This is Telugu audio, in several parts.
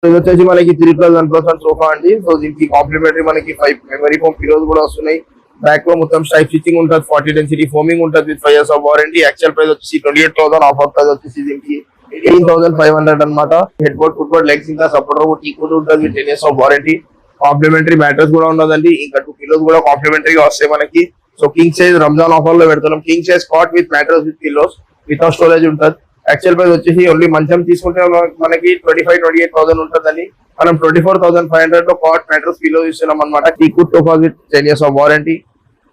ఇది వచ్చేసి మనకి 3+1+1 సోఫా అండి. సో దీనికి కాంప్లిమెంటరీ మనకి 5 మెమరీ ఫోమ్ పిలోస్ కూడా వస్తున్నాయి. బ్యాక్ లో మొత్తం స్టైప్ స్టిచ్చింగ్ ఉంటుంది, 40 డెన్సిటీ ఫోమింగ్ ఉంటుంది with 5 years of warranty. Actual price వచ్చేసి 28,000, ఆఫర్ ప్రైస్ వచ్చేసి దీనికి 18,500 అనమాట. Headboard, footboard, legs ఇంకా సపోర్టర్ టీకూట్ ఉంటుంది with 10 years of warranty. Complimentary mattress కూడా ఉన్నదండి. ఇంకా 2 పిలోస్ కూడా కాంప్లిమెంటరీగా వస్తాయి మనకి. So king size Ramzan offer లో పెడుతున్నాం. King size cot with mattress with pillows without storage ఉంటుంది. యాక్చువల్ ప్రైస్ వచ్చేసి ఓన్లీ మంచం తీసుకుంటే మనకి 25-28,000 ఉంటుందండి. మనం 24,500 లో కాట్ మ్యాట్రెస్ పిలో ఇస్తున్నాం అనమాట. టీకూట్ sofa with 10 years of warranty.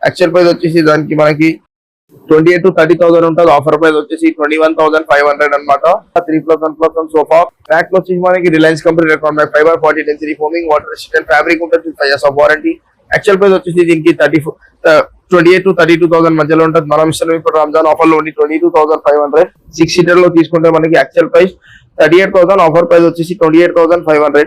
Actual price వచ్చేసి దానికి మనకి 28,000 to 30,000 ఉంటుంది. ఆఫర్ ప్రైస్ వచ్చేసి 21,500 అనమాట. 3+1+1 సోఫా. బ్యాక్ లో వచ్చేసి మనకి Reliance company record fibre 40 density foaming water resistant fabric ఉంటుంది 5 years of warranty. Actual price వచ్చేసి దీనికి 28,000 to 32,000 మధ్యలో ఉంటుంది. మనం ఇస్తున్నాం ఇప్పుడు రంజాన్ ఆఫర్ లో ఉండి 22,500. 6 సీటర్ లో తీసుకుంటే మనకి యాక్చువల్ ప్రైస్ 38,000, ఆఫర్ ప్రైస్ వచ్చేసి 28,500.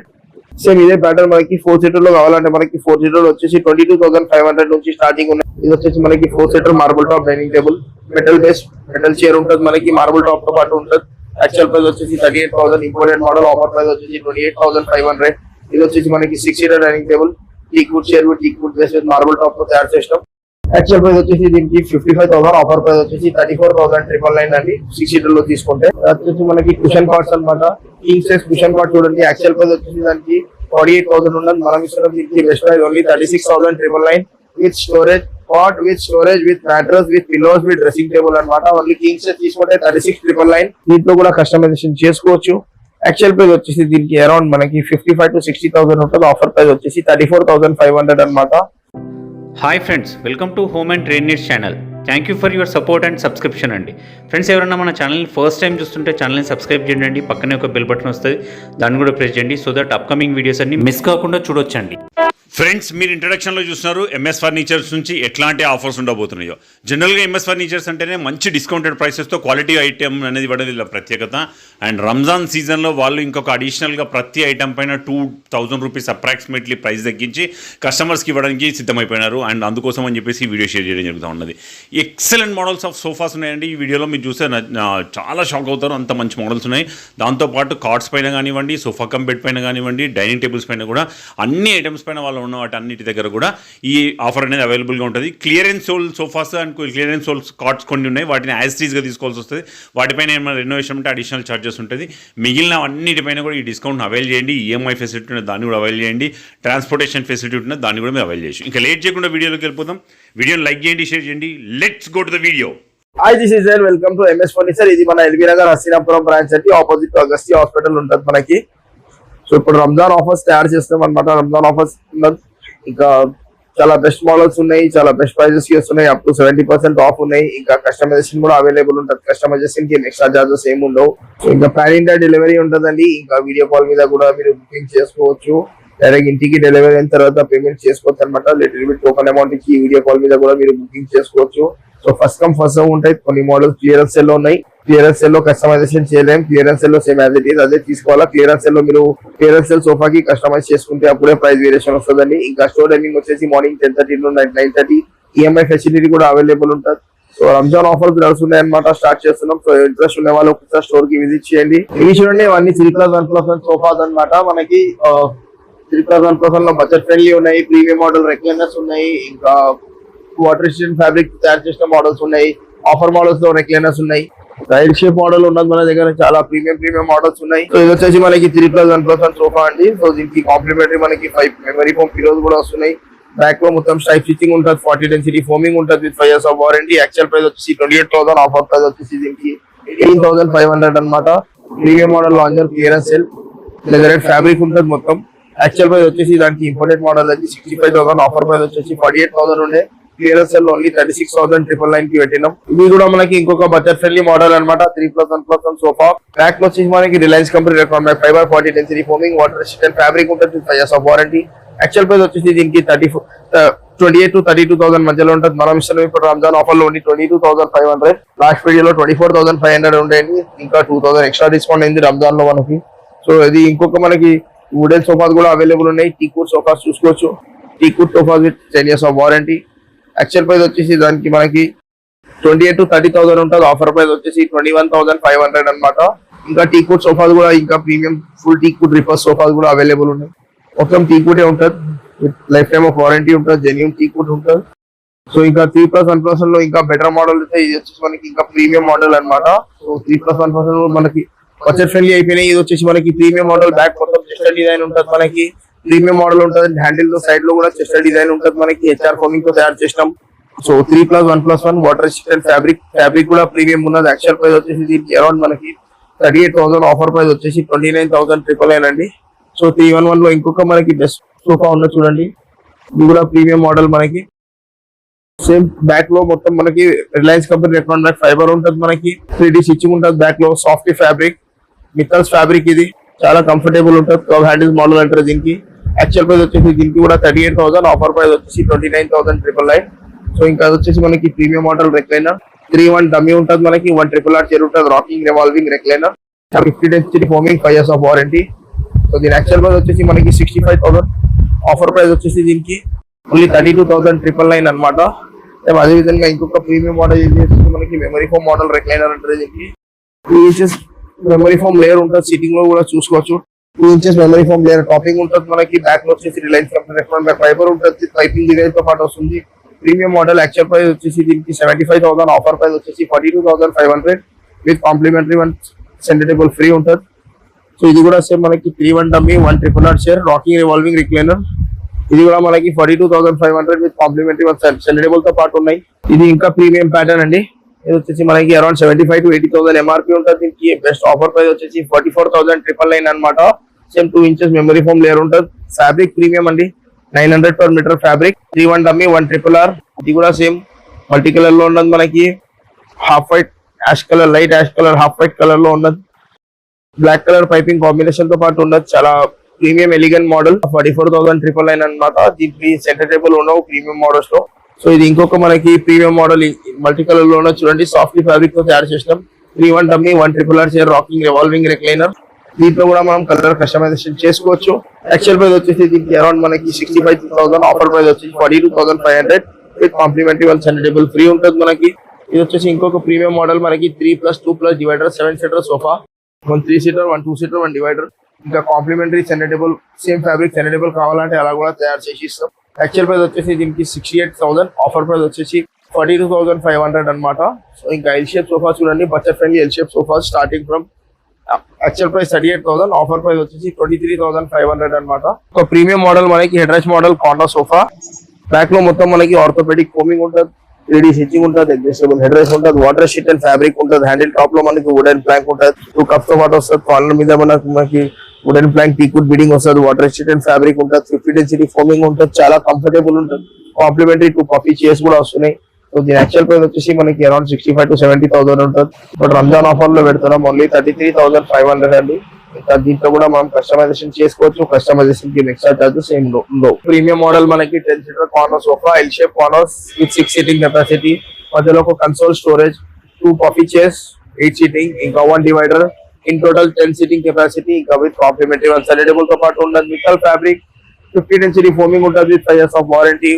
సేమ్ ఇదే ప్యాటర్న్ మనకి 4 సీటర్ లో కావాలంటే మనకి 4 సీటర్ వచ్చేసి 22,500 నుంచి స్టార్టింగ్ ఉన్నాయి. ఇది వచ్చేసి మనకి 4 seater marble top dining table, metal base, metal chair ఉంటుంది మనకి, మార్బుల్ టాప్ తో పాటు ఉంటుంది. యాక్చువల్ ప్రైస్ వచ్చేసి 38,000, ఇంపోర్టెడ్ మోడల్, ఆఫర్ ప్రైస్ వచ్చేసి 28,500. ఇది వచ్చేసి మనకి 6 seater dining table, టీకూట్ chair with టీకూట్ base with marble top తో తయారు చేస్తాం. యాక్చువల్ ప్రైస్ వచ్చేసి దీనికి 55,000, ఆఫర్ ప్రైస్ వచ్చేసి 34,999 అండి. 6 సీటర్ లో తీసుకుంటే వచ్చేసి మనకి కుషన్ కార్డ్స్ అనమాట. కింగ్ సైజ్ కుషన్ కార్డ్ చూడండి. యాక్చువల్ ప్రైస్ వచ్చేసి దానికి 48,000 ఉన్నది. మనం ఇస్తున్నాం దీనికి best price only 36,999 with storage cot, with storage, with mattress, with pillows, with dressing table అనమాట. ఓన్లీ కింగ్ సైజ్ తీసుకుంటే 36,999. దీంట్లో కూడా కస్టమైజేషన్ చేసుకోవచ్చు. యాక్చువల్ ప్రైస్ వచ్చేసి దీనికి అరౌండ్ మనకి 55,000 to 60,000 ఉంటుంది. ఆఫర్ ప్రైస్ వచ్చేసి 34,500 అనమాట. Hi friends, welcome to home and trade needs channel. Thank you for your support and subscription అండి. ఫ్రెండ్స్, ఎవరైనా మన ఛానల్ని ఫస్ట్ టైం చూస్తుంటే ఛానల్ని సబ్స్క్రైబ్ చేయండి. పక్కనే ఒక బెల్ బటన్ వస్తుంది, దాన్ని కూడా ప్రెస్ చేయండి. సో దట్ అప్కమింగ్ వీడియోస్ అన్ని మిస్ కాకుండా చూడొచ్చండి. ఫ్రెండ్స్, మీరు ఇంట్రడక్షన్లో చూస్తున్నారు ఎంఎస్ ఫర్నిచర్స్ నుంచి ఎట్లాంటి ఆఫర్స్ ఉండబోతున్నాయో. జనరల్గా ఎంఎస్ ఫర్నిచర్స్ అంటేనే మంచి డిస్కౌంటెడ్ ప్రైసెస్తో క్వాలిటీ ఐటమ్ అనేది ఇవ్వడం వీళ్ళ ప్రత్యేకత. అండ్ రంజాన్ సీజన్లో వాళ్ళు ఇంకొక అడిషనల్గా ప్రతి ఐటమ్ పైన 2,000 రూపీస్ అప్రాక్సిమేట్లీ ప్రైస్ తగ్గించి కస్టమర్స్కి ఇవ్వడానికి సిద్ధమైపోయినారు. అండ్ అందుకోసం అని చెప్పేసి వీడియో షేర్ చేయడం జరుగుతూ ఉన్నది. ఎక్సలెంట్ మోడల్స్ ఆఫ్ సోఫాస్ ఉన్నాయండి. ఈ వీడియోలో మీరు చూస్తే చాలా షాక్ అవుతారు, అంత మంచి మోడల్స్ ఉన్నాయి. దాంతోపాటు కార్డ్స్ పైన కానివ్వండి, సోఫా కమ్ బెడ్ పైన కానివ్వండి, డైనింగ్ టేబుల్స్ పైన కూడా అన్ని ఐటమ్స్ పైన వాళ్ళు ఉన్న వాటి అన్నిటి దగ్గర కూడా ఈ ఆఫర్ అనేది అవైలబుల్గా ఉంటుంది. Clearance sale sofas and clearance sale cots కొన్ని ఉన్నాయి, వాటిని యాజ్ టీజ్గా తీసుకోవాల్సి వస్తుంది. వాటిపైన ఏమైనా రెనోవేషన్ ఉంటే అడిషనల్ ఛార్జెస్ ఉంటుంది. మిగిలిన అన్నిటిపైన కూడా ఈ డిస్కౌంట్ అవైల్ చేయండి. ఈఎంఐ ఫెసిలిటీ ఉన్న దాన్ని కూడా అవైల్ చేయండి. ట్రాన్స్పోర్టేషన్ ఫెసిలిటీ ఉన్న దాన్ని కూడా మీరు అవైల్ చేయండి. ఇంకా లేట్ చేయకుండా వీడియోలోకి వెళ్ళిపోతాం. వీడియోని లైక్ చేయండి, షేర్ చేయండి. Let's go to the video. Hi, this is Jain. Welcome to MS furniture. ఇది మన ఎల్బీ నగర్ హసీనాపురం బ్రాంచ్ అండి. ఆపోజిట్ అగస్త్య హాస్పిటల్ ఉంటుంది మనకి. సో ఇప్పుడు రంజాన్ ఆఫర్స్ తయారు చేస్తాం అనమాట. రంజాన్ ఆఫర్స్ ఇంకా చాలా బెస్ట్ మోడల్స్ ఉన్నాయి, చాలా బెస్ట్ ప్రైజెస్ కి వస్తున్నాయి. అప్ టు 70% ఆఫ్ ఉన్నాయి. ఇంకా కస్టమైజేషన్ కూడా అవైలబుల్ ఉంటుంది. కస్టమైజేషన్ కి ఎక్స్ట్రా చార్జెస్ ఏమి ఉండవు. సో ఇంకా పాన్ ఇండియా డెలివరీ ఉంటుందండి. ఇంకా వీడియో కాల్ మీద కూడా మీరు బుకింగ్ చేసుకోవచ్చు. డైరెక్ట్ ఇంటికి డెలివరీ అయిన తర్వాత పేమెంట్ చేసుకోవచ్చు అనమాట. లిటిల్ బిట్ టోకన్ అమౌంట్ కి వీడియో కాల్ మీద కూడా మీరు బుకింగ్ చేసుకోవచ్చు. So first come first serve ఉంటాయి. కొన్ని మోడల్స్ క్లియరెన్స్ సెల్ లో ఉన్నాయి. క్లియరెన్స్ సెల్ లో కస్టమైజేషన్ చేయలేం. క్లియరెన్స్ సెల్ లో సేమ్ యాజ్ ఇట్ ఈస్ అదే తీసుకోవాలా. క్లియరెన్స్ సెల్ లో మీరు క్లియరెన్స్ సెల్ సోఫాకి కస్టమైజ్ చేసుకుంటే అప్పుడే ప్రైస్ వేరియేషన్ వస్తుందండి. ఇంకా స్టోర్ టైమింగ్ వచ్చేసి మార్నింగ్ 10:30 to 9:30. ఈఎంఐ ఫెసిలిటీ కూడా అవైలబుల్ ఉంటుంది. సో రంజాన్ ఆఫర్స్ నడుస్తున్నాయి అనమాట. స్టార్ట్ చేస్తున్నాం. సో ఇంట్రెస్ట్ ఉన్న వాళ్ళు ఒకసారి స్టోర్ కి విజిట్ చేయండి. ఇవి చూడండి, ఇవన్నీ 3+1+1 సోఫాస్ అనమాట. మనకి 3+1+1 లో బడ్జెట్ ఫ్రెండ్లీ ఉన్నాయి. ప్రీమియం మోడల్ రెక్లైనర్స్ ఉన్నాయి. ఇంకా వాటర్ రెసిస్టెంట్ ఫ్యాబ్రిక్ తయారు చేసిన మోడల్స్ ఉన్నాయి. ఆఫర్ మోడల్స్ లో రెక్లైనర్స్ ఉన్నాయి. రైల్ షేప్ మోడల్ ఉన్నది మన దగ్గర. చాలా ప్రీమియం మోడల్స్ ఉన్నాయి. సో ఇది వచ్చేసి మనకి 3+1+1 సోఫా అండి. సో దీనికి కాంప్లిమెంటరీ మనకి 5 మెమరీ ఫోమ్ పిలోస్ కూడా వస్తున్నాయి. బ్యాక్ లో మొత్తం స్టైప్ స్టిచ్చింగ్ ఉంటుంది, 40 డెన్సిటీ ఫోమింగ్ ఉంటుంది with 5 years of warranty. Actual price వచ్చేసి 28,000, ఆఫర్ ప్రైస్ వచ్చేసి దీనికి 18,500 అనమాట. Premium model lounger clearance cell leather fabric ఉంటుంది మొత్తం. యాక్చువల్ ప్రైస్ వచ్చేసి దానికి ఇంపోర్టెడ్ మోడల్ వచ్చి 65,000, ఆఫర్ ప్రైస్ వచ్చేసి 48,000 ఉండే. క్లియరెన్స్ సెల్ ఓన్లీ 36,999 కి పెట్టినాం. ఇది కూడా మనకి ఇంకొక బడ్జెట్ ఫ్రెండ్లీ మోడల్ అనమాట. 3+1+1 సోఫా. బ్యాక్ లో వచ్చేసి మనకి Reliance company record fibre 40 density foaming water resistant fabric ఉంటుంది 5 years of warranty. Actual price వచ్చేసి దీనికి 28,000 to 32,000 మధ్యలో ఉంటుంది. మనం ఇస్తున్నాం ఇప్పుడు రంజాన్ ఆఫర్ లో ఉండి 22,500. లాస్ట్ వీడియోలో 24,500 ఉండేది. ఇంకా 2,000 ఎక్స్ట్రా డిస్కౌంట్ అయింది రంజాన్ లో మనకి. సో ఇది ఇంకొక మనకి వుడెన్ సోఫాస్ కూడా అవైలబుల్ ఉన్నాయి. టీకూట్ సోఫాస్ చూసుకోవచ్చు. టీకూట్ sofas with 10 years of warranty. Actual price వచ్చేసి దానికి మనకి 28,000 to 30,000 ఉంటుంది. ఆఫర్ ప్రైస్ వచ్చేసి 21,500 అనమాట. ఇంకా టీ కుడ్ సోఫాలు కూడా ఇంకా premium full tea could refers సోఫాలు కూడా అవైలబుల్ ఉన్నాయి. మొత్తం టీ కుడే ఉంటుంది, లైఫ్ టైమ్ ఆఫ్ వారంటీ ఉంటుంది, జెన్యూన్ టీ కుడ్ ఉంటుంది. సో ఇంకా 3+1+ లో ఇంకా బెటర్ మోడల్ అయితే ఇది వచ్చేసి మనకి ఇంకా ప్రీమియం మోడల్ అన్నమాట. సో 3+1+ మనకి బడ్జెట్ ఫ్రెండ్లీ అయిపోయినాయి. ఇది వచ్చేసి మనకి ప్రీమియం మోడల్, బ్యాక్ మొత్తం చెస్టర్ డిజైన్ ఉంటుంది మనకి, ప్రీమియం మోడల్ ఉంటుంది. హ్యాండిల్ తో సైడ్ లో కూడా చెస్టర్ డిజైన్ ఉంటుంది మనకి, హెచ్ఆర్ ఫోమింగ్ తో తయారు చేసినాం. సో 3+1+1 వాటర్ రెసిస్టెంట్ ఫ్యాబ్రిక్ కూడా ప్రీమియం ఉన్నది. యాక్చువల్ ప్రైస్ వచ్చేసి దీనికి అరౌండ్ మనకి 38,000, ఆఫర్ ప్రైస్ వచ్చేసి 29,999 అండి. సో 311 లో ఇంకొక మనకి బెస్ట్ సోఫా ఉన్నది చూడండి, ఇది కూడా ప్రీమియం మోడల్ మనకి. సేమ్ బ్యాక్ లో మొత్తం మనకి రిలయన్స్ కంపెనీ రెక్లాన్ బ్యాక్ ఫైబర్ ఉంటుంది మనకి, 3D స్టిచ్చింగ్ ఉంటుంది బ్యాక్ లో, సాఫ్ట్ ఫ్యాబ్రిక్, మిత్తల్స్ ఫ్యాబ్రిక్, ఇది చాలా కంఫర్టబుల్ ఉంటుంది. కర్వ్ హ్యాండిల్స్ మోడల్ అంటారు దీనికి. యాక్చువల్ ప్రైస్ వచ్చేసి దీనికి కూడా 38,000, ఆఫర్ ప్రైస్ వచ్చేసి 29,999. సో ఇంకా అది వచ్చేసి మనకి ప్రీమియం మోడల్ రెక్లైనర్, 3-1 డమ్మీ ఉంటుంది మనకి, 1 చైర్ ఉంటుంది, rocking revolving recliner, 50 density foaming, 5 years of warranty. So దీని యాక్చువల్ ప్రైస్ వచ్చేసి మనకి 65,000, ఆఫర్ ప్రైస్ వచ్చేసి దీనికి ఓన్లీ 32,999 అనమాట. అదే విధంగా ఇంకొక ప్రీమియం మోడల్ మనకి మెమరీ ఫోమ్ మోడల్ రెక్లైనర్ అంటారు దీనికి. 2 inches మెమరీ ఫోమ్ లేయర్ ఉంటుంది, సీటింగ్ లో కూడా చూసుకోవచ్చు. 2 inches memory foam layer topping ఉంటుంది మనకి. బ్యాక్ లో వచ్చేసి రిలయన్స్ కంపెనీ రెక్లాన్ బ్యాక్ ఫైబర్ ఉంటుంది, పైపింగ్ డిజైన్ తో పాటు వస్తుంది. ప్రీమియం మోడల్, యాక్చువల్ ప్రైస్ వచ్చేసి దీనికి 75,000, ఆఫర్ ప్రైస్ వచ్చేసి 42,500 with complimentary 1 centre table free ఉంటుంది. సో ఇది కూడా సేమ్ మనకి 3-1 dummy, 1 chair, rocking revolving recliner, ఇది కూడా మనకి 42,500 విత్ కాంప్లిమెంటరీ 1 సెంటర్ టేబుల్ తో పాటు ఉన్నాయి. ఇది ఇంకా ప్రీమియం ప్యాటర్న్ అండి. ఇది వచ్చేసి మనకి అరౌండ్ 75,000 to 80,000 ఎంఆర్పీ ఉంటుంది. దీనికి బెస్ట్ ఆఫర్ ప్రైస్ వచ్చేసి 44,999 అనమాట. Same 2 inches memory foam layer ఉంటుంది, ఫ్యాబ్రిక్ ప్రీమియం అండి, 900 per meter ఫ్యాబ్రిక్, 3-1 డమ్మీ, 1 ఇది కూడా సేమ్ మల్టీ కలర్ లో ఉన్నది మనకి. Half white ash colour, light ash colour, half white colour లో ఉన్నది. బ్లాక్ కలర్ పైపింగ్ కాంబినేషన్ తో పాటు ఉన్నది. చాలా ప్రీమియం ఎలిగెంట్ మోడల్, 44,999 అనమాట. దీనికి సెంటర్ టేబుల్ ఉండవు ప్రీమియం మోడల్స్ లో. సో ఇది ఇంకొక మనకి ప్రీమియం మోడల్, మల్టీ కలర్ లో ఉన్నది చూడండి, సాఫ్ట్ ఫ్యాబ్రిక్ తో తయారు చేసినాం. 3-1 dummy, 1 chair, rocking revolving recliner, దీంట్లో కూడా మనం కలర్ కస్టమైజేషన్ చేసుకోవచ్చు. యాక్చువల్ ప్రైస్ వచ్చేసి దీనికి అరౌండ్ మనకి 65,000, ఆఫర్ ప్రైస్ వచ్చేసి 42,500 with complimentary 1 centre table free ఉంటుంది మనకి. ఇది వచ్చేసి ఇంకొక ప్రీమియం మోడల్ మనకి, 3+2+ divider, 7 seater sofa, 1 3 seater, 1 2 seater, 1 divider, ఇంకా complimentary centre table, same fabric centre table కావాలంటే అలా కూడా తయారు చేసి ఇస్తాం. యాక్చువల్ ప్రైస్ వచ్చేసి దీనికి 68,000, ఆఫర్ ప్రైస్ వచ్చేసి 42,500 అనమాట. సో ఇంకా ఎల్ షేప్ సోఫా చూడండి, budget friendly L shape sofa starting from actual price 38,000, offer price వచ్చేసి 23,500 అనమాట. ఒక ప్రీమియం మోడల్ మనకి head rest model corner sofa, back లో మొత్తం మనకి ఆర్థోపెడిక్ ఫోమింగ్ ఉంటుంది, 3D స్టిచ్చింగ్ ఉంటుంది, అడ్జస్టబుల్ హెడ్ రెస్ట్ ఉంటుంది, వాటర్ షీట్ అండ్ ఫ్యాబ్రిక్ ఉంటుంది, హ్యాండిల్ టాప్ లో మనకి వుడెన్ ప్లాంక్ ఉంటుంది, 2 cups తో పాటు వస్తుంది. కార్నర్ మీద మనకి వుడెన్ ప్లాంక్ టీకుడ్ బిడింగ్ వస్తుంది, వాటర్ షీట్ అండ్ ఫ్యాబ్రిక్ ఉంటుంది, 50 డెన్సిటీ ఫోమింగ్ ఉంటుంది, చాలా కంఫర్టబుల్ ఉంటుంది. కాంప్లిమెంటరీ 2 puffy చైర్స్ కూడా వస్తున్నాయి. సో దీని యాక్చువల్ ప్రైస్ వచ్చేసి మనకి అరౌండ్ 65,000 to 70,000 ఉంటుంది. బట్ రంజాన్ ఆఫర్ లో పెడుతున్నాం ఓన్లీ 33,500 అండి. ఇంకా దీంట్లో కూడా మనం కస్టమైజేషన్ చేసుకోవచ్చు, కస్టమైజేషన్ కి ఎక్స్ట్రా చార్జెస్ ఏం ఉండవు. ప్రీమియం మోడల్ మనకి 10 seater corner sofa, L shape corners with 6 seating capacity, మధ్యలో ఒక console storage, 2 puffy chairs, 8 seating, ఇంకా 1 divider, in total 10 seating capacity, ఇంకా విత్ కాంప్లిమెంటరీ 1 సెంటర్ టేబుల్ తో పాటు ఉన్నది. మిత్తల్ ఫ్యాబ్రిక్, 50 డెన్సిటీ ఫోమింగ్ ఉంటుంది విత్ 5 years ఆఫ్ వారంటీ.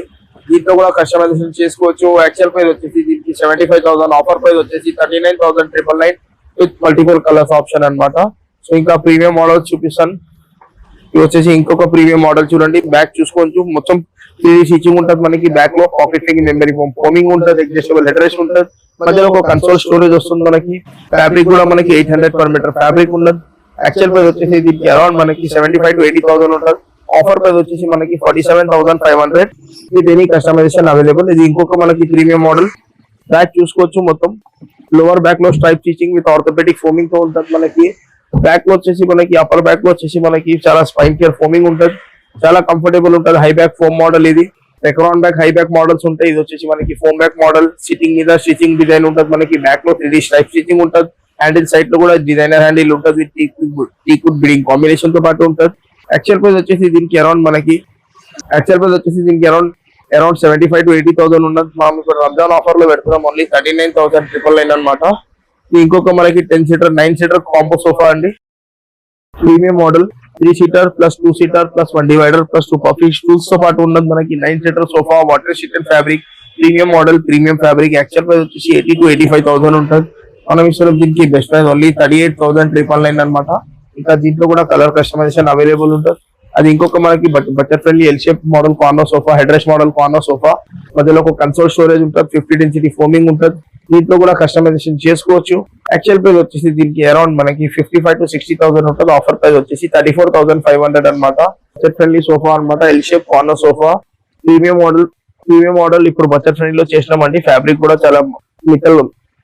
దీంట్లో కూడా కస్టమైజేషన్ చేసుకోవచ్చు. యాక్చువల్ ప్రైస్ వచ్చేసి దీనికి 75,000, ఆఫర్ ప్రైస్ వచ్చేసి 39,999 విత్ మల్టిపుల్ కలర్స్ ఆప్షన్ అన్నమాట. సో ఇంకా ప్రీమియం మోడల్ చూపిస్తాను. ఇది వచ్చేసి ఇంకొక ప్రీమియం మోడల్ చూడండి, బ్యాక్ చూసుకోవచ్చు, మొత్తం 3D స్టిచ్చింగ్ ఉంటుంది మనకి. బ్యాక్ లో పాకెట్ ఫింగ్ మెమరీ ఫోమింగ్ ఉంటుంది, అడ్జస్టబుల్ హెడ్ రెస్ట్ ఉంటుంది, మధ్యలో ఒక కన్సోల్ స్టోరేజ్ వస్తుంది మనకి. ఫ్యాబ్రిక్ కూడా మనకి 800 per meter ఫ్యాబ్రిక్ ఉన్నది. యాక్చువల్ ప్రైస్ వచ్చేసి దీనికి అరౌండ్ మనకి 75,000 to 80,000 ఉంటుంది. ఆఫర్ ప్రైస్ వచ్చేసి మనకి 47,500 విత్ ఎనీ కస్టమైజేషన్ అవైలబుల్. ఇది ఇంకొక మనకి ప్రీమియం మోడల్. బ్యాక్ చూసుకోవచ్చు, మొత్తం లోవర్ బ్యాక్ లో stripe stitching with orthopaedic foaming తో ఉంటుంది మనకి. బ్యాక్ లో వచ్చేసి మనకి అప్పర్ బ్యాక్ లో వచ్చేసి మనకి చాలా స్పైన్ కేర్ ఫోమింగ్ ఉంటుంది, చాలా కంఫర్టబుల్ ఉంటుంది. హై బ్యాక్ ఫోమ్ మోడల్ ఇది. Recron back high back models ఉంటాయి. ఇది వచ్చేసి మనకి ఫోమ్ బ్యాక్ మోడల్, సిట్టింగ్ మీద స్టిచ్చింగ్ డిజైన్ ఉంటుంది మనకి. బ్యాక్ లో 3D స్ట్రైప్ స్టిచ్చింగ్ ఉంటుంది, హ్యాండిల్ సైడ్ లో కూడా డిజైనర్ హ్యాండిల్ ఉంటుంది, టీకుడ్ బిడింగ్ కాంబినేషన్ తో పాటు ఉంటుంది. యాక్చువల్ ప్రైస్ వచ్చేసి దీనికి అరౌండ్ 75,000 to 80,000 ఉన్నది. మనం ఇప్పుడు రంజాన్ ఆఫర్ లో పెడుతున్నాం ఓన్లీ 39,999 అనమాట. ఇంకొక మనకి 10 seater 9 seater కాంబో సోఫా అండి, premium model, 3 seater plus 2 seater plus 1 divider plus 2 puffy stools తో పాటు ఉన్నది మనకి. 9 seater sofa, water sheet and fabric, premium model, premium fabric. Actual price వచ్చేసి 80,000 to 85,000 ఉంటుంది. మనం ఇస్తున్న దీనికి బెస్ట్ ప్రైస్ ఓన్లీ 38,999 అనమాట. ఇంకా దీంట్లో కూడా కలర్ కస్టమైజేషన్ అవైలబుల్ ఉంటుంది. అది ఇంకొక మనకి budget friendly L shape model corner sofa, head rest model corner sofa, మధ్యలో ఒక కన్సోల్ స్టోరేజ్ ఉంటుంది, 50 డెన్సిటీ ఫోమింగ్ ఉంటుంది. దీంట్లో కూడా కస్టమైజేషన్ చేసుకోవచ్చు. యాక్చువల్ ప్రైస్ వచ్చేసి దీనికి అరౌండ్ మనకి 55,000 to 60,000 ఉంటుంది. ఆఫర్ ప్రైస్ వచ్చేసి 34,500 అనమాట. బడ్జెట్ ఫ్రెండ్లీ సోఫా అనమాట, L shape corner sofa, premium model ఇప్పుడు బడ్జెట్ ఫ్రెండ్లీ లో చేసినామండి. ఫ్యాబ్రిక్ కూడా చాలా మిత్తల్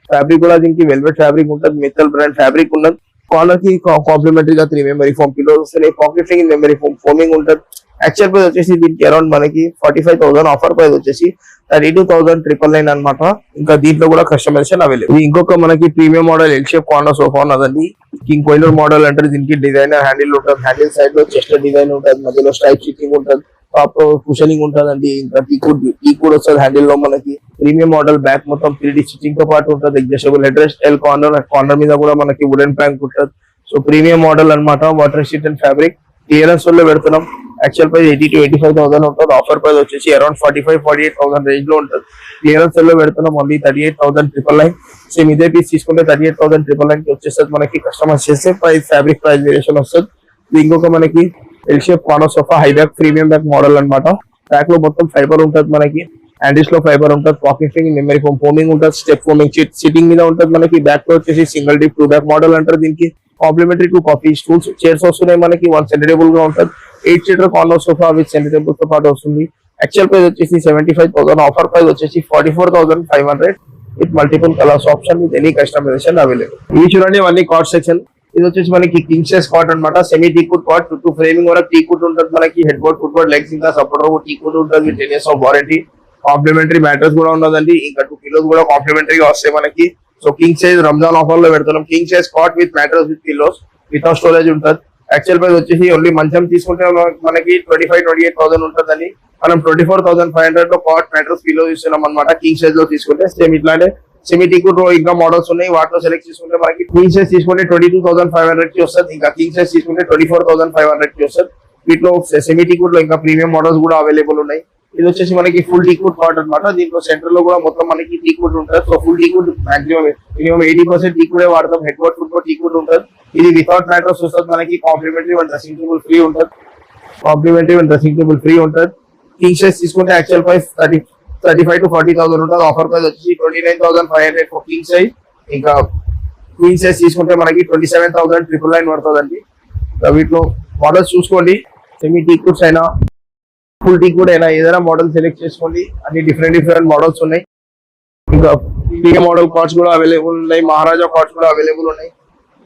ఫ్యాబ్రిక్ కూడా దీనికి వెల్వెట్ ఫ్యాబ్రిక్ ఉంటుంది, మిత్తల్ బ్రాండ్ ఫ్యాబ్రిక్ ఉన్నది. కార్నర్ కి కాంప్లిమెంటరీ గా 3 మెమరీ ఫోమ్ పిల్లోస్ వస్తున్నాయి, పాకెట్ ఫింగ్ మెమరీ ఫోమ్ ఫోమింగ్ ఉంటుంది. యాక్చువల్ ప్రైస్ వచ్చేసి దీనికి అరౌండ్ మనకి 45,000, ఆఫర్ ప్రైస్ వచ్చేసి 32,999 అనమాట. ఇంకా దీంట్లో కూడా కస్టమైజేషన్ అవైలబుల్. ఇంకొక మనకి premium model L shape corner sofa ఉన్నదండి. కింగ్ కోయిలర్ మోడల్ అంటే దీనికి డిజైనర్ హ్యాండిల్ ఉంటుంది. హ్యాండిల్ సైడ్ లో చెస్ట్ డిజైన్ ఉంటుంది, మధ్యలో స్ట్రైప్ స్టిచ్చింగ్ ఉంటుంది, టాప్ కుషనింగ్ ఉంటుందండి. ఇంకా టీకూడ్ వస్తుంది హ్యాండిల్ లో మనకి. ప్రీమియం మోడల్ బ్యాక్ మొత్తం 3D స్టిచ్చింగ్ తో పాటు ఉంటుంది. Adjustable head rest, L corner మీద కూడా మనకి వుడెన్ ప్లాంక్ ఉంటుంది. సో ప్రీమియం మోడల్ అనమాట, వాటర్ రెసిస్టెంట్ ఫ్యాబ్రిక్. క్లియరెన్స్ లో పెడుతున్నాం. యాక్చువల్ ప్రైస్ 80,000 to 85,000 ఉంటుంది. ఆఫర్ ప్రైస్ వచ్చేసి అరౌండ్ 45,000-48,000 రేంజ్ లో ఉంటుంది. క్లియరెన్స్ లో పెడుతున్నాం ఓన్లీ 38,999. సేమ్ ఇదే పీస్ తీసుకుంటే 38,999 కి వచ్చేస్తుంది. మనకి కస్టమైజ్ చేస్తే ఫ్యాబ్రిక్ ప్రైస్ వేరియేషన్ వస్తుంది. ఇది ఇంకొక మనకి L shape corner sofa, high back premium back model అనమాట. బ్యాక్ లో మొత్తం ఫైబర్ ఉంటుంది మనకి, హ్యాండిల్స్ లో ఫైబర్ ఉంటుంది, పాకెట్ ఫింగ్ మెమరీ ఫోమ్ ఫోమింగ్ ఉంటుంది, స్టెప్ ఫోమింగ్ సిట్టింగ్ మీద ఉంటుంది మనకి. బ్యాక్ లో వచ్చేసి సింగిల్ డిప్ 2 బ్యాక్ మోడల్ అంటారు. దీనికి కాంప్లిమెంటరీ 2 కాఫీ స్టూల్స్, చైర్స్ వస్తున్నాయి మనకి. 1 సెంటర్ టేబుల్ గా ఉంటుంది. 8 seater corner sofa with centre table తో పాటు వస్తుంది. యాక్చువల్ ప్రైస్ వచ్చేసి 75,000, ఆఫర్ ప్రైస్ వచ్చేసి 44,500 with multiple colours option with any customisation available. ఇవి చూడండి ఇవన్నీ కాట్ సెక్షన్. ఇది వచ్చేసి మనకి కింగ్ సైజ్ కాట్ అనమాట, సెమీ టీకుడ్ కాట్. చుట్టూ ఫ్రేమింగ్ వరకు టీకుడ్ ఉంటుంది మనకి. Headboard, footboard, legs ఇంకా సపోర్టర్ టీకుడ్ ఉంటుంది with 10 years of warranty. Complimentary mattress కూడా ఉన్నదండి. ఇంకా 2 పిల్లోస్ కూడా కాంప్లిమెంటరీగా వస్తాయి మనకి. So king size Ramzan offer లో పెడుతున్నాం. King size cot with mattress with pillows without storage ఉంటుంది. యాక్చువల్ ప్రైస్ వచ్చేసి ఓన్లీ మంచం తీసుకుంటే మనకి 25,000-28,000 ఉంటుందని మనం 24,500 లో కాట్ మ్యాట్రెస్ పిల్లో ఇస్తున్నాం అనమాట. కింగ్ సైజ్ లో తీసుకుంటే సేమ్ ఇట్లానే సెమీ టీకుడ్ ఇంకా మోడల్స్ ఉన్నాయి. వాటిలో సెలెక్ట్ చేసుకుంటే మనకి క్వీన్ సైజ్ తీసుకుంటే 22,500 కి వస్తుంది. ఇంకా కింగ్ సైజ్ తీసుకుంటే 24,500 కి వస్తుంది. వీటిలో సెమీ టీకుడ్ లో ఇంకా ప్రీమియం మోడల్స్ కూడా అవైలబుల్ ఉన్నాయి. ఇది వచ్చేసి మనకి ఫుల్ టీకుడ్ కాట్ అనమాట. దీంట్లో సెంటర్ లో కూడా మొత్తం మనకి టీకుడ్ ఉంటుంది. సో ఫుల్ టీకుడ్ మినిమం 80% టీకుడే వాడతాం. హెడ్ బోర్డ్, ఫుట్ బోర్డ్ టీకుడ్ ఉంటుంది. ఇది వితౌట్ మ్యాట్రెస్ వస్తుంది మనకి. కాంప్లిమెంటరీ డ్రెస్సింగ్ టేబుల్ ఫ్రీ ఉంటుంది. కింగ్ సైజ్ తీసుకుంటే యాక్చువల్ ప్రైస్ 35,000 to 40,000 ఉంటుంది. ఆఫర్ ప్రైస్ వచ్చి 29,500 ఫర్ కింగ్ సైజ్. ఇంకా క్వీన్ సైజ్ తీసుకుంటే మనకి 27,999 పడుతుందండి. వీటిలో మోడల్స్ చూసుకోండి. సెమీ టీకుడ్స్ అయినా ఫుల్ టీకుడ్ అయినా ఏదైనా మోడల్ సెలెక్ట్ చేసుకోండి. అన్ని డిఫరెంట్ మోడల్స్ ఉన్నాయి. ఇంకా ప్రీమియం మోడల్ కార్డ్స్ కూడా అవైలబుల్ ఉన్నాయి. మహారాజా కార్డ్స్ కూడా అవైలబుల్ ఉన్నాయి.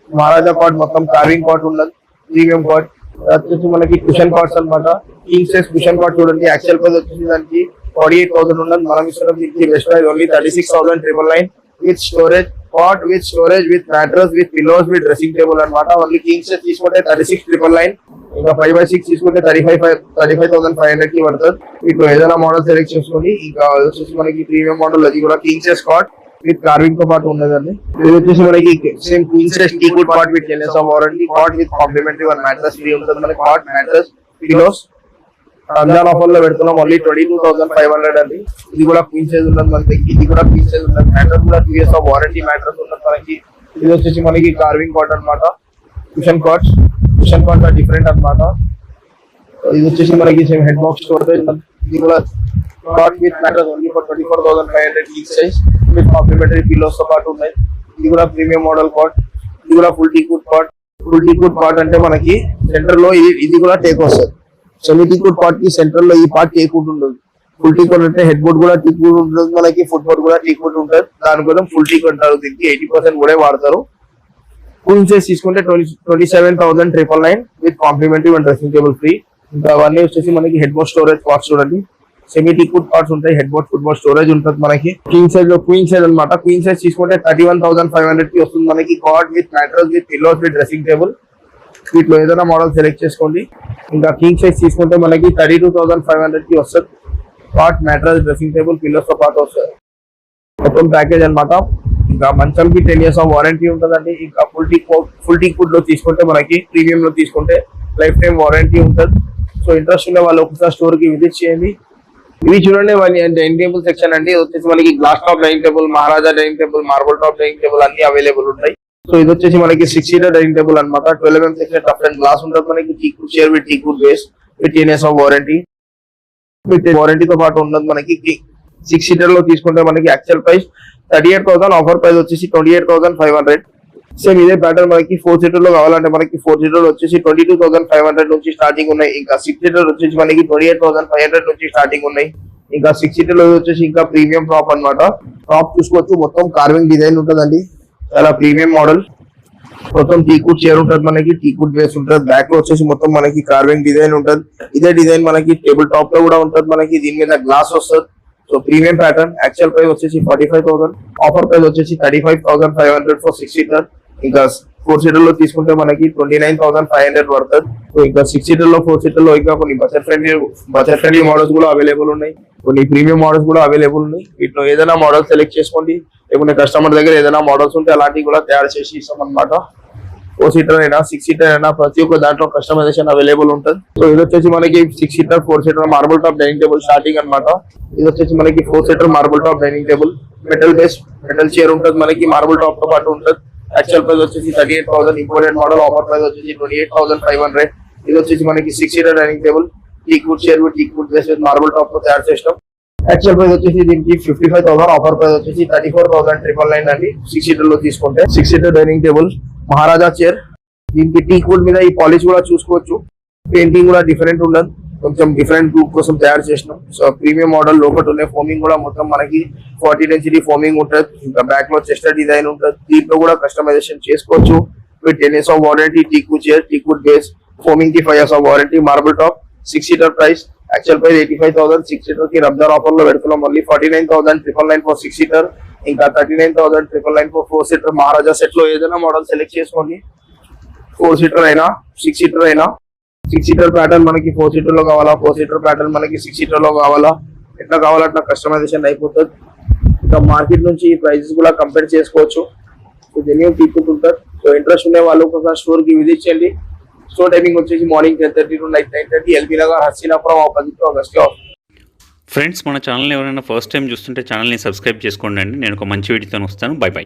మహారాజా కార్డ్ మొత్తం కార్వింగ్ కార్డ్ ఉన్నది. ప్రీమియం కార్డ్ వచ్చేసి మనకి కుషన్ కార్డ్స్ అనమాట. కింగ్ సైజ్ కుషన్ కార్డ్ చూడండి. యాక్చువల్ ప్రైస్ వచ్చేసి దానికి 48,000 ఉన్నది. మనం ఇస్తున్న దీనికి best price only 36,999 with storage cot, with storage, with mattress, with pillows, with dressing table అనమాట. ఓన్లీ కింగ్ సైజ్ తీసుకుంటే 36,999. ఇంకా 5x6 తీసుకుంటే 35,500 కి పడుతుంది. ఇప్పుడు ఏదైనా మోడల్ సెలెక్ట్ చేసుకోండి. ఇంకా వచ్చేసి మనకి ప్రీమియం మోడల్ అది కూడా king size cot with carving తో పాటు ఉన్నదండి. ఇది వచ్చేసి మనకి same queen size teakwood cot with 10 years of warranty. Cot with complimentary 1 mattress free ఉంటుంది మనకి. Cot, mattress, pillows Ramzan offer లో పెడుతున్నాం ఓన్లీ 22,500 అండి. ఇది కూడా క్వీన్ సైజ్ ఉన్నది మనకి. ఇది కూడా క్వీన్ సైజ్ ఉన్నది. మ్యాట్రెస్ కూడా 2 years ఆఫ్ వారంటీ మ్యాట్రెస్ ఉన్నది మనకి. ఇది వచ్చేసి మనకి కార్వింగ్ కాట్ అనమాట. కుషన్ కాట్ డిఫరెంట్ అనమాట. ఇది వచ్చేసి మనకి సేమ్ హెడ్ బాక్స్ స్టోరేజ్. ఇది కూడా cot with mattress only for 24,500 king size with complimentary pillows తో పాటు ఉన్నాయి. ఇది కూడా ప్రీమియం మోడల్ కాట్. ఇది కూడా ఫుల్ టీకుడ్ కాట్ అంటే మనకి సెంటర్ లో ఇది కూడా టేక్ వస్తుంది. సెమీ టీకుడ్ కాట్ కి సెంటర్ లో ఈ పార్ట్ టేకుడ్ ఉండదు. ఫుల్ టీకుడ్ అంటే హెడ్ బోర్డ్ కూడా టీకుడ్ ఉంటుంది మనకి. ఫుట్ బోర్డ్ కూడా టీకుడ్ ఉంటుంది. దానికోసం ఫుల్ టీకుడ్ అంటారు. దీనికి 80% కూడా వాడతారు. క్వీన్ సైజ్ తీసుకుంటే 27,999 with complimentary 1 dressing table free. ఇంకా అవన్నీ వచ్చేసి మనకి హెడ్ బోర్డ్ స్టోరేజ్ కార్డ్స్ చూడండి. సెమీ టీకుడ్ కార్డ్స్ ఉంటాయి. Head board, foot board storage ఉంటుంది మనకి. క్వీన్ సైజ్ అనమాట. క్వీన్ సైజ్ తీసుకుంటే 31,500 కి వస్తుంది మనకి. Card with mattress, with pillows, with dressing table. వీటిలో ఏదైనా మోడల్ సెలెక్ట్ చేసుకోండి. ఇంకా కింగ్ సైజ్ తీసుకుంటే మనకి 32,500 కి వస్తుంది. Cot, mattress, dressing table, pillows తో పాటు వస్తుంది. మొత్తం ప్యాకేజ్ అనమాట. ఇంకా మంచంకి 10 years ఆఫ్ వారంటీ ఉంటుందండి. ఇంకా ఫుల్ టీకుడ్ లో తీసుకుంటే మనకి ప్రీమియం లో తీసుకుంటే లైఫ్ టైం వారంటీ ఉంటుంది. సో ఇంట్రెస్ట్ ఉన్న వాళ్ళు ఒకసారి స్టోర్ కి విజిట్ చేయండి. ఇవి చూడండి డైనింగ్ టేబుల్ సెక్షన్ అండి. ఇది వచ్చేసి మనకి glass top dining table, Maharaja dining table, marble top dining table అన్ని అవైలబుల్ ఉంటాయి. సో ఇది వచ్చేసి మనకి 6 సీటర్ డైనింగ్ టేబుల్ అనమాట. 12 mm section tough and glass ఉంటుంది మనకి. Teakwood chair with teakwood base with 10 years of warranty. With వారంటీతో పాటు ఉన్నది మనకి 6 సీటర్ లో తీసుకుంటే మనకి యాక్చువల్ ప్రైస్ 38,000, ఆఫర్ ప్రైస్ వచ్చేసి 28,500. సేమ్ ఇదే ప్యాటర్న్ మనకి 4 సీటర్ లో కావాలంటే మనకి 4 సీటర్ వచ్చేసి 22,500 నుంచి స్టార్టింగ్ ఉన్నాయి. ఇంకా 6 సీటర్ వచ్చేసి మనకి 28,500 నుంచి స్టార్టింగ్ ఉన్నాయి. ఇంకా 6 సీటర్ లో వచ్చేసి ఇంకా ప్రీమియం టాప్ అన్నమాట. టాప్ చూసుకోవచ్చు, మొత్తం కార్వింగ్ డిజైన్ ఉంటుందండి. చాలా ప్రీమియం మోడల్. మొత్తం టీకుడ్ చైర్ ఉంటుంది మనకి, టీకుడ్ బేస్ ఉంటుంది. బ్యాక్ లో వచ్చేసి మొత్తం మనకి కార్వింగ్ డిజైన్ ఉంటుంది. ఇదే డిజైన్ మనకి టేబుల్ టాప్ లో కూడా ఉంటుంది మనకి. దీని మీద గ్లాస్ వస్తుంది. So premium pattern. Actual price వచ్చేసి 45,000, ఆఫర్ ప్రైస్ వచ్చేసి 35,500 ఫర్ 6 సీటర్. ఇంకా 4 సీటర్ లో తీసుకుంటే మనకి 29,500 పడుతుంది. సో ఇంకా 6 సీటర్ లో 4 సీటర్ లో ఇంకా కొన్ని బడ్జెట్ ఫ్రెండ్లీ మోడల్స్ కూడా అవైలబుల్ ఉన్నాయి. కొన్ని ప్రీమియం మోడల్స్ కూడా అవైలబుల్ ఉన్నాయి. వీటిలో ఏదైనా మోడల్ సెలెక్ట్ చేసుకోండి. లేకుంటే కస్టమర్ దగ్గర ఏదైనా మోడల్స్ ఉంటే అలాంటివి కూడా తయారు చేసి ఇస్తాం అనమాట. 4 సీటర్ అయినా 6 సీటర్ అయినా ప్రతి ఒక్క దాంట్లో కస్టమైజేషన్ అవైలబుల్ ఉంటుంది. సో ఇది వచ్చేసి మనకి 6 seater 4 seater marble top dining table starting అనమాట. ఇది వచ్చేసి మనకి 4 seater marble top dining table, metal base, metal chair ఉంటుంది మనకి. మార్బుల్ టాప్ తో పాటు ఉంటుంది. యాక్చువల్ ప్రైస్ వచ్చేసి 38,000, ఇంపోర్టెడ్ మోడల్, ఆఫర్ ప్రైస్ వచ్చేసి 28,500. ఇది వచ్చేసి మనకి 6 seater dining table, టీకుడ్ chair with teakwood base with marble top తో తయారు చేస్తాం. యాక్చువల్ ప్రైస్ వచ్చేసి దీనికి 55,000, ఆఫర్ ప్రైస్ వచ్చేసి 34,999 అండి. 6 సీటర్ లో తీసుకుంటే 6 సీటర్ డైనింగ్ టేబుల్, మహారాజా చైర్. దీనికి టీకుడ్ మీద ఈ పాలిష్ కూడా చూసుకోవచ్చు. పెయింటింగ్ కూడా డిఫరెంట్ ఉండదు, కొంచెం డిఫరెంట్ లుక్ కోసం తయారు చేసినాం. So premium model. లోపల ఉండే ఫోమింగ్ కూడా మొత్తం మనకి 40 డెన్సిటీ ఫోమింగ్ ఉంటుంది. ఇంకా బ్యాక్ లో చెస్టర్ డిజైన్ ఉంటుంది. దీంట్లో కూడా కస్టమైజేషన్ చేసుకోవచ్చు. With 10 years of warranty. టీకుడ్ chair, టీకుడ్ base, foaming కి 5 years of warranty. Marble top. 6 seater price actual price 85,000. 6 seater కి రంజాన్ ఆఫర్ లో పెడుతున్నాం. మళ్ళీ 49,999 ఫర్ 6 సీటర్. ఇంకా 39,999 ఫర్ 4 సీటర్. మహారాజా సెట్ లో ఏదైనా మోడల్ సెలెక్ట్ చేసుకోండి. 4 సీటర్ అయినా 6 సీటర్ అయినా. 6 సీటర్ ప్యాటర్న్ మనకి 4 సీటర్ లో కావాలా, 4 సీటర్ ప్యాటర్న్ మనకి 6 సీటర్ లో కావాలా, ఎట్లా కావాలన్నా కస్టమైజేషన్ అయిపోతుంది. ఇంకా మార్కెట్ నుంచి ఈ ప్రైజెస్ కూడా కంపేర్ చేసుకోవచ్చు. సో జెన్యూన్ తీసుకుంటుంటారు. సో ఇంట్రెస్ట్ ఉండే వాళ్ళు ఒకసారి స్టోర్ కి విజిట్ చేయండి. స్టోర్ టైమింగ్ వచ్చేసి morning 10:30 to night 9:30, LB Nagar, Hasinapuram, opposite Agastya. Friends, మన ఛానల్ ఎవరైనా ఫస్ట్ టైం చూస్తుంటే ఛానల్ని సబ్స్క్రైబ్ చేసుకోండి అండి. నేను ఒక మంచి వీడియోతో వస్తాను. By by.